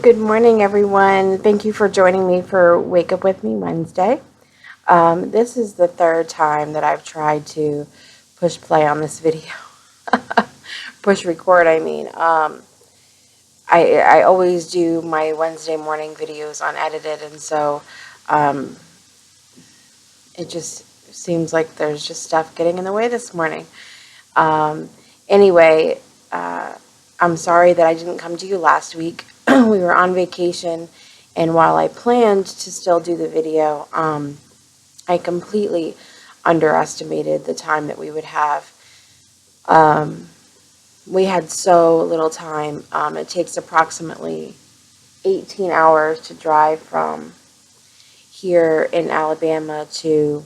Good morning, everyone. Thank you for joining me for Wake Up With Me Wednesday. This is the third time that I've tried to push play on this video. Push record, I mean. I always do my Wednesday morning videos unedited, and so um, it just seems like there's just stuff getting in the way this morning. Um, anyway, I'm sorry that I didn't come to you last week. We were on vacation, and while I planned to still do the video, I completely underestimated the time that we would have. We had so little time. It takes approximately 18 hours to drive from here in Alabama to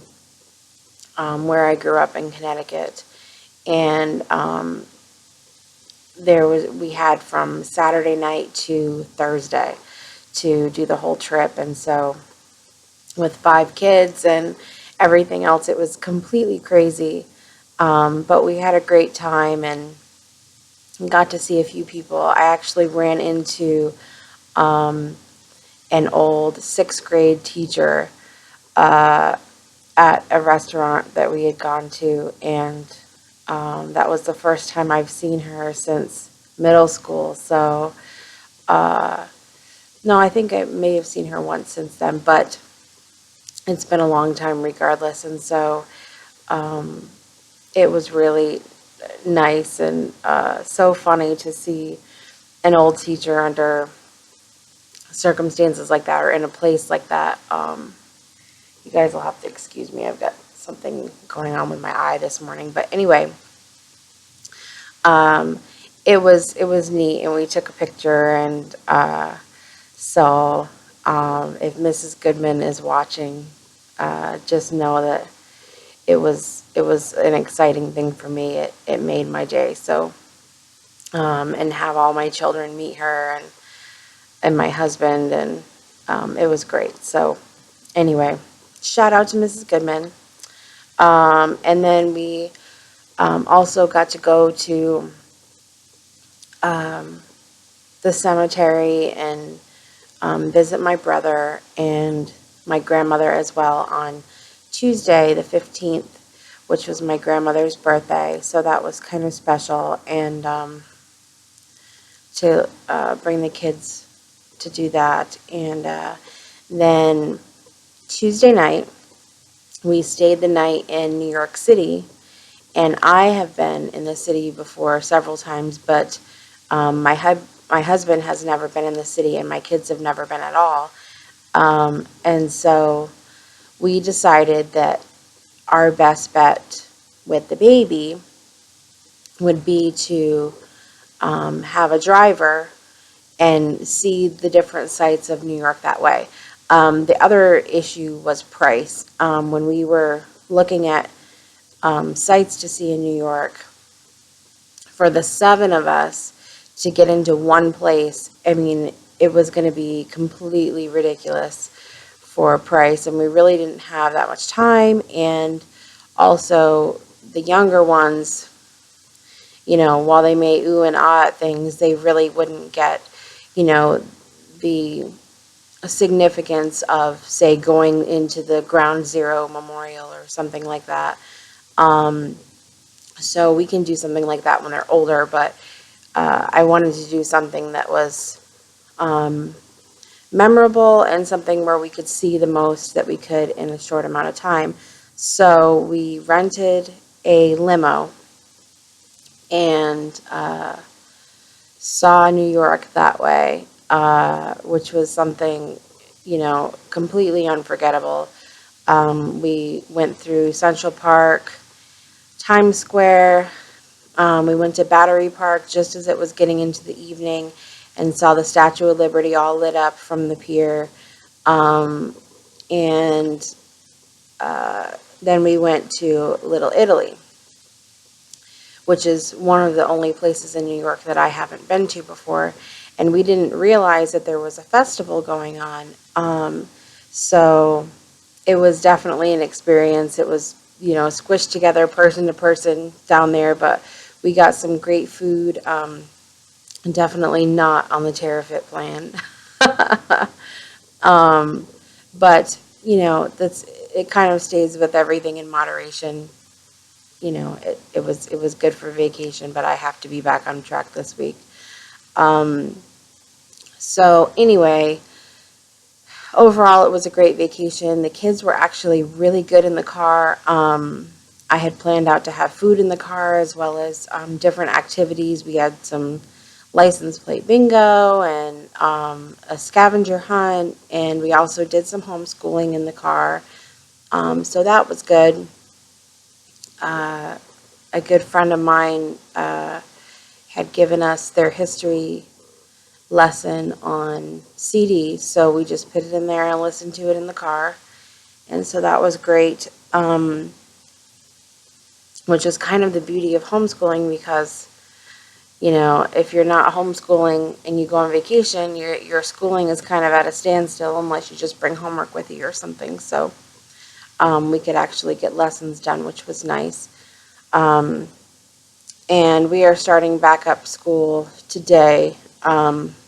where I grew up in Connecticut. And we had from Saturday night to Thursday to do the whole trip. And so with 5 kids and everything else, it was completely crazy. But we had a great time and got to see a few people. I actually ran into an old 6th grade teacher at a restaurant that we had gone to, and that was the first time I've seen her since middle school. So, no, I think I may have seen her once since then, but it's been a long time regardless. And so it was really nice and so funny to see an old teacher under circumstances like that or in a place like that. You guys will have to excuse me. I've got something going on with my eye this morning. But anyway, it was neat, and we took a picture. And so if Mrs. Goodman is watching, just know that it was an exciting thing for me. It made my day. So and have all my children meet her and my husband, and it was great. So anyway, shout out to Mrs. Goodman. And then we also got to go to the cemetery and visit my brother and my grandmother as well on Tuesday the 15th, which was my grandmother's birthday. So that was kind of special, and to bring the kids to do that. And then Tuesday night, we stayed the night in New York City. And I have been in the city before several times, but my husband has never been in the city, and my kids have never been at all. And so we decided that our best bet with the baby would be to have a driver and see the different sites of New York that way. The other issue was price. When we were looking at sites to see in New York, for the 7 of us to get into one place, I mean, it was going to be completely ridiculous for price, and we really didn't have that much time. And also, the younger ones, while they may ooh and ah at things, they really wouldn't get, the significance of, say, going into the Ground Zero Memorial or something like that. So we can do something like that when they're older, but I wanted to do something that was memorable and something where we could see the most that we could in a short amount of time. So we rented a limo and saw New York that way, which was something, completely unforgettable. We went through Central Park, Times Square. We went to Battery Park just as it was getting into the evening and saw the Statue of Liberty all lit up from the pier. And then we went to Little Italy, which is one of the only places in New York that I haven't been to before. And we didn't realize that there was a festival going on. So it was definitely an experience. It was, squished together person to person down there, but we got some great food. Definitely not on the TerraFit plan. But, it kind of stays with everything in moderation. It was good for vacation, but I have to be back on track this week. Um, so anyway, overall, it was a great vacation. The kids were actually really good in the car. I had planned out to have food in the car as well as different activities. We had some license plate bingo and a scavenger hunt, and we also did some homeschooling in the car. So that was good. Uh, a good friend of mine had given us their history lesson on CD, so we just put it in there and listened to it in the car. And so that was great, which is kind of the beauty of homeschooling because, if you're not homeschooling and you go on vacation, your schooling is kind of at a standstill unless you just bring homework with you or something. So we could actually get lessons done, which was nice. Um, and we are starting back up school today.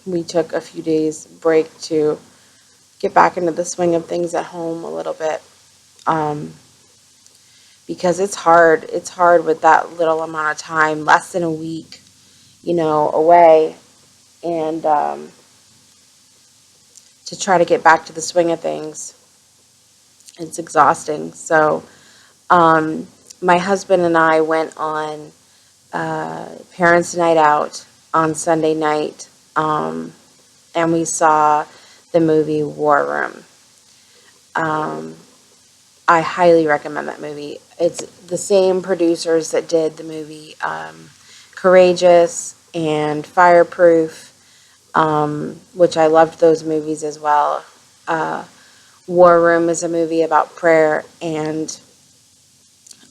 We took a few days break to get back into the swing of things at home a little bit, um, because it's hard. It's hard with that little amount of time, less than a week, away, and to try to get back to the swing of things. It's exhausting. So um, my husband and I went on parents' night out on Sunday night, and we saw the movie War Room. Um, I highly recommend that movie. It's the same producers that did the movie Courageous and Fireproof, which I loved those movies as well. Uh, War Room is a movie about prayer, and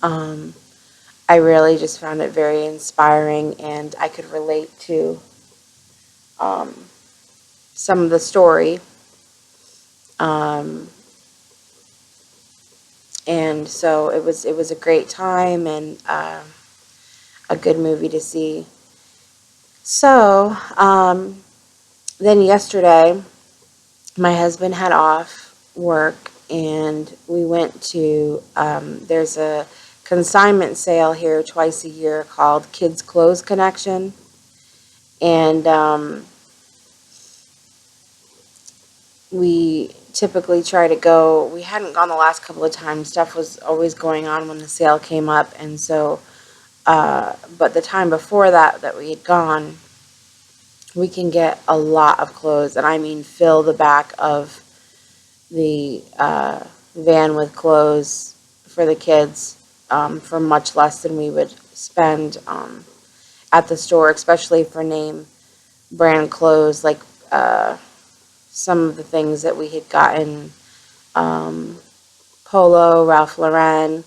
um, I really just found it very inspiring, and I could relate to um, some of the story. Um, and so it was a great time and a good movie to see. So then yesterday, my husband had off work, and we went to there's a consignment sale here twice a year called Kids Clothes Connection, and we typically try to go. We hadn't gone the last couple of times. Stuff was always going on when the sale came up, and so but the time before that we had gone, we can get a lot of clothes, and I mean fill the back of the van with clothes for the kids for much less than we would spend at the store, especially for name brand clothes, like some of the things that we had gotten, um, Polo, Ralph Lauren,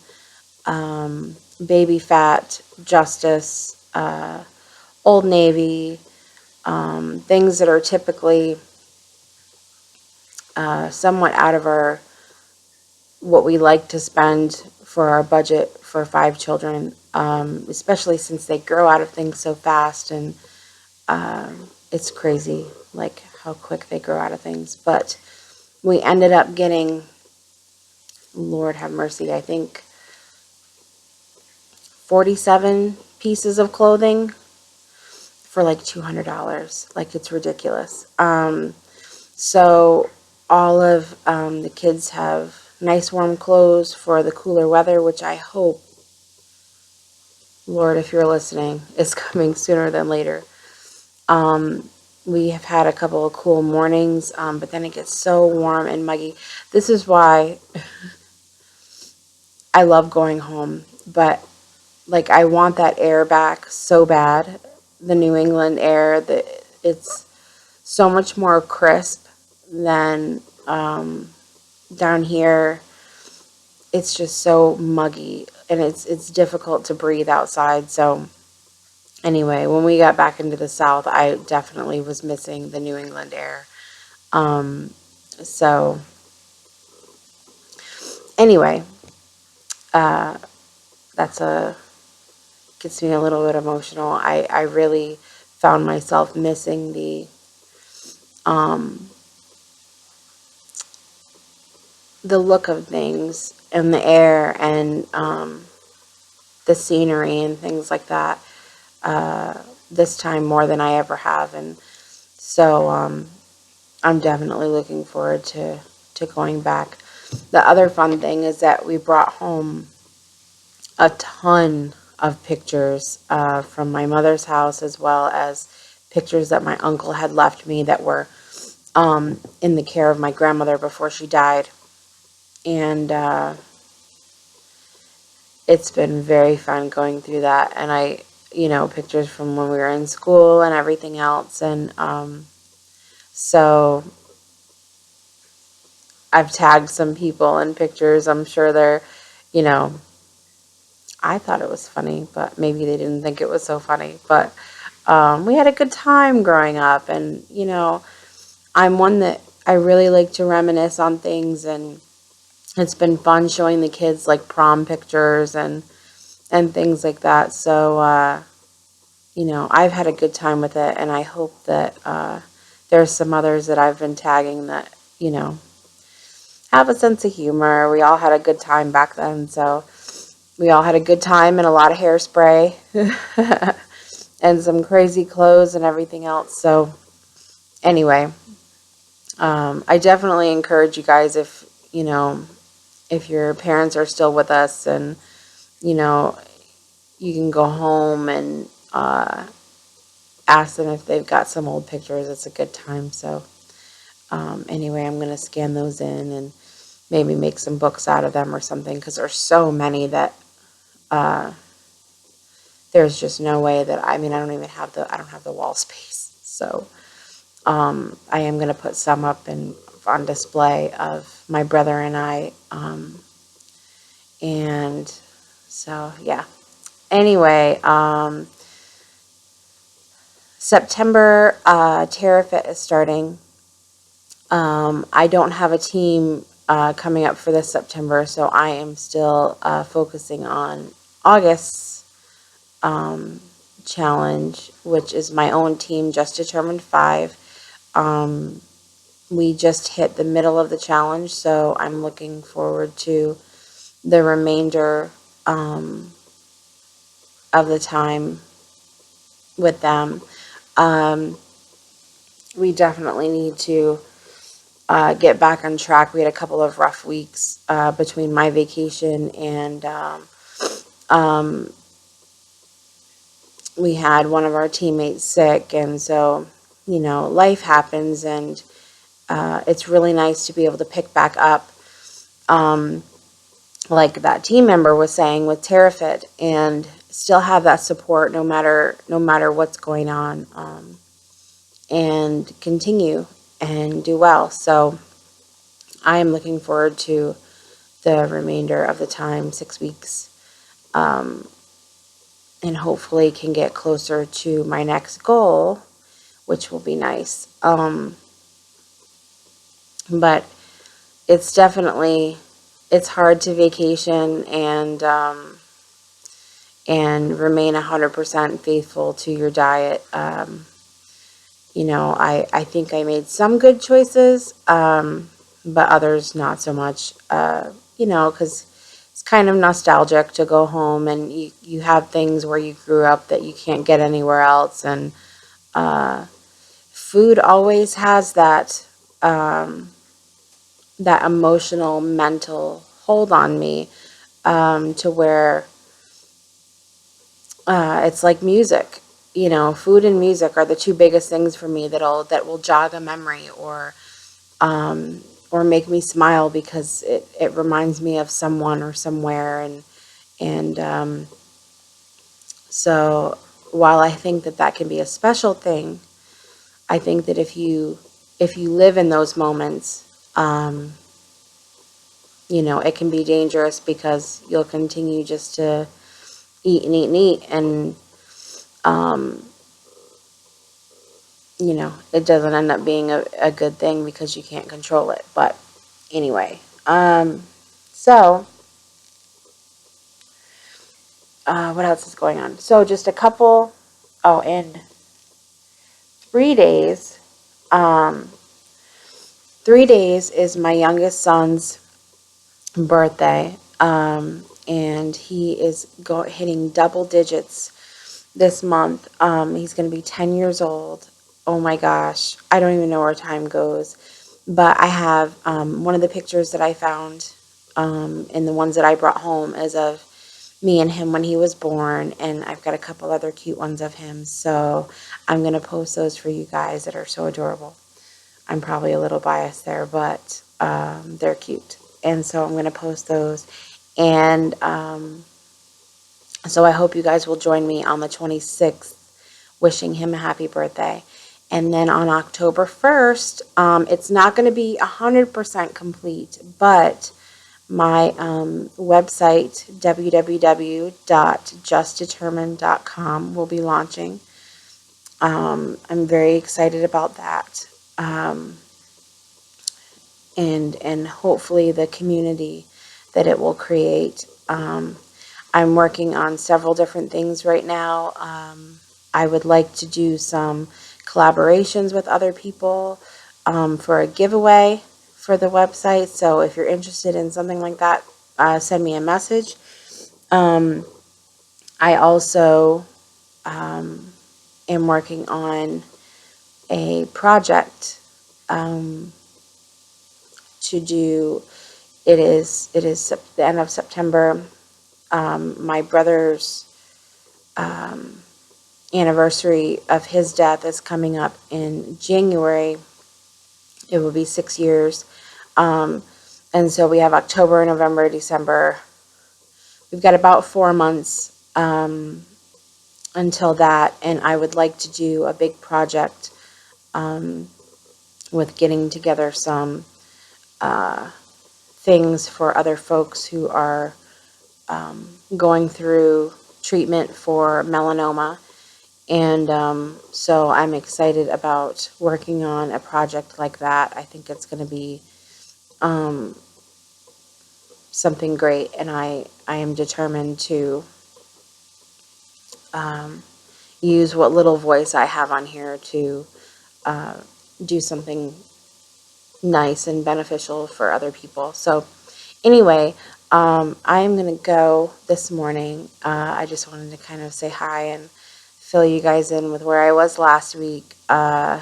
Baby Fat, Justice, Old Navy, things that are typically somewhat out of our what we like to spend for our budget for 5 children, especially since they grow out of things so fast, and it's crazy like how quick they grow out of things. But we ended up getting, Lord have mercy, I think 47 pieces of clothing for like $200. Like, it's ridiculous. So all of the kids have nice warm clothes for the cooler weather, which I hope, Lord, if you're listening, is coming sooner than later. We have had a couple of cool mornings, but then it gets so warm and muggy. This is why I love going home, but like I want that air back so bad. The New England air, it's so much more crisp than down here. It's just so muggy, and it's difficult to breathe outside. So anyway, when we got back into the South, I definitely was missing the New England air. So anyway, uh, that's a gets me a little bit emotional. I really found myself missing the the look of things and the air and the scenery and things like that this time more than I ever have. And so I'm definitely looking forward to going back. The other fun thing is that we brought home a ton of pictures from my mother's house, as well as pictures that my uncle had left me that were in the care of my grandmother before she died. And it's been very fun going through that. And pictures from when we were in school and everything else. And so I've tagged some people in pictures. I'm sure they're, you know, I thought it was funny, but maybe they didn't think it was so funny. But we had a good time growing up. And, I'm one that I really like to reminisce on things. And it's been fun showing the kids like prom pictures and things like that. So, I've had a good time with it. And I hope that there's some others that I've been tagging that, have a sense of humor. We all had a good time back then. So we all had a good time and a lot of hairspray and some crazy clothes and everything else. So anyway, I definitely encourage you guys, if your parents are still with us, and, you can go home and ask them if they've got some old pictures. It's a good time. So anyway, I'm going to scan those in and maybe make some books out of them or something, because there's so many that there's just no way that, I don't have the wall space. So I am going to put some up on display of my brother and I. And so, yeah. Anyway, September, TerraFit is starting. I don't have a team coming up for this September, so I am still focusing on August's challenge, which is my own team, Just Determined 5. We just hit the middle of the challenge, so I'm looking forward to the remainder of the time with them. We definitely need to get back on track. We had a couple of rough weeks between my vacation and we had one of our teammates sick, and so, life happens, and it's really nice to be able to pick back up, like that team member was saying with TerraFit, and still have that support no matter what's going on, and continue and do well. So I am looking forward to the remainder of the time, 6 weeks, and hopefully can get closer to my next goal, which will be nice. But it's hard to vacation and remain 100% faithful to your diet. I think I made some good choices, but others not so much, because it's kind of nostalgic to go home and you have things where you grew up that you can't get anywhere else. And food always has that emotional, mental hold on me, to where it's like music. Food and music are the two biggest things for me that will jog a memory, or make me smile, because it reminds me of someone or somewhere. And so while I think that can be a special thing, I think that if you live in those moments, it can be dangerous, because you'll continue just to eat and eat and eat, and it doesn't end up being a good thing, because you can't control it. But anyway, so what else is going on? So just a couple, in 3 days, 3 days is my youngest son's birthday, and he is hitting double digits this month. He's going to be 10 years old. Oh my gosh, I don't even know where time goes. But I have one of the pictures that I found, and the ones that I brought home is of me and him when he was born, and I've got a couple other cute ones of him. So I'm going to post those for you guys that are so adorable. I'm probably a little biased there, but they're cute. And so I'm going to post those. And so I hope you guys will join me on the 26th, wishing him a happy birthday. And then on October 1st, it's not going to be 100% complete, but my website, www.justdetermined.com, will be launching. I'm very excited about that. And hopefully the community that it will create. I'm working on several different things right now. I would like to do some collaborations with other people for a giveaway for the website. So if you're interested in something like that, send me a message. I also am working on a project to do. It is the end of September. My brother's anniversary of his death is coming up in January. It will be 6 years. And so we have October, November, December. We've got about 4 months until that, and I would like to do a big project with getting together some things for other folks who are going through treatment for melanoma. And so I'm excited about working on a project like that. I think it's going to be something great, and I am determined to use what little voice I have on here to do something nice and beneficial for other people. So anyway, I am going to go this morning. I just wanted to kind of say hi and fill you guys in with where I was last week. And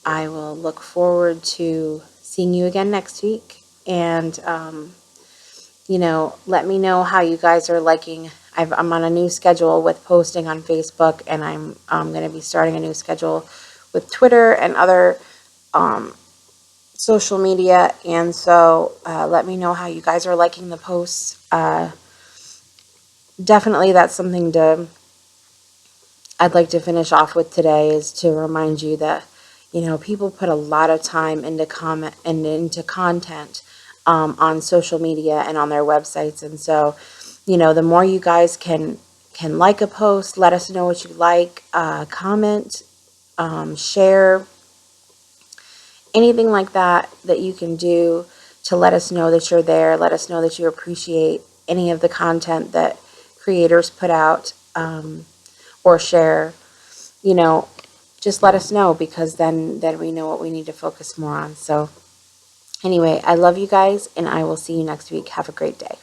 I will look forward to seeing you again next week. And, let me know how you guys are liking. I'm on a new schedule with posting on Facebook, and I'm going to be starting a new schedule with Twitter and other social media. And so let me know how you guys are liking the posts. Definitely that's something I'd like to finish off with today, is to remind you that, people put a lot of time into content on social media and on their websites. And so, the more you guys can like a post, let us know what you like, comment, share, anything like that you can do to let us know that you're there. Let us know that you appreciate any of the content that creators put out, or share. Just let us know, because then we know what we need to focus more on. So anyway, I love you guys, and I will see you next week. Have a great day.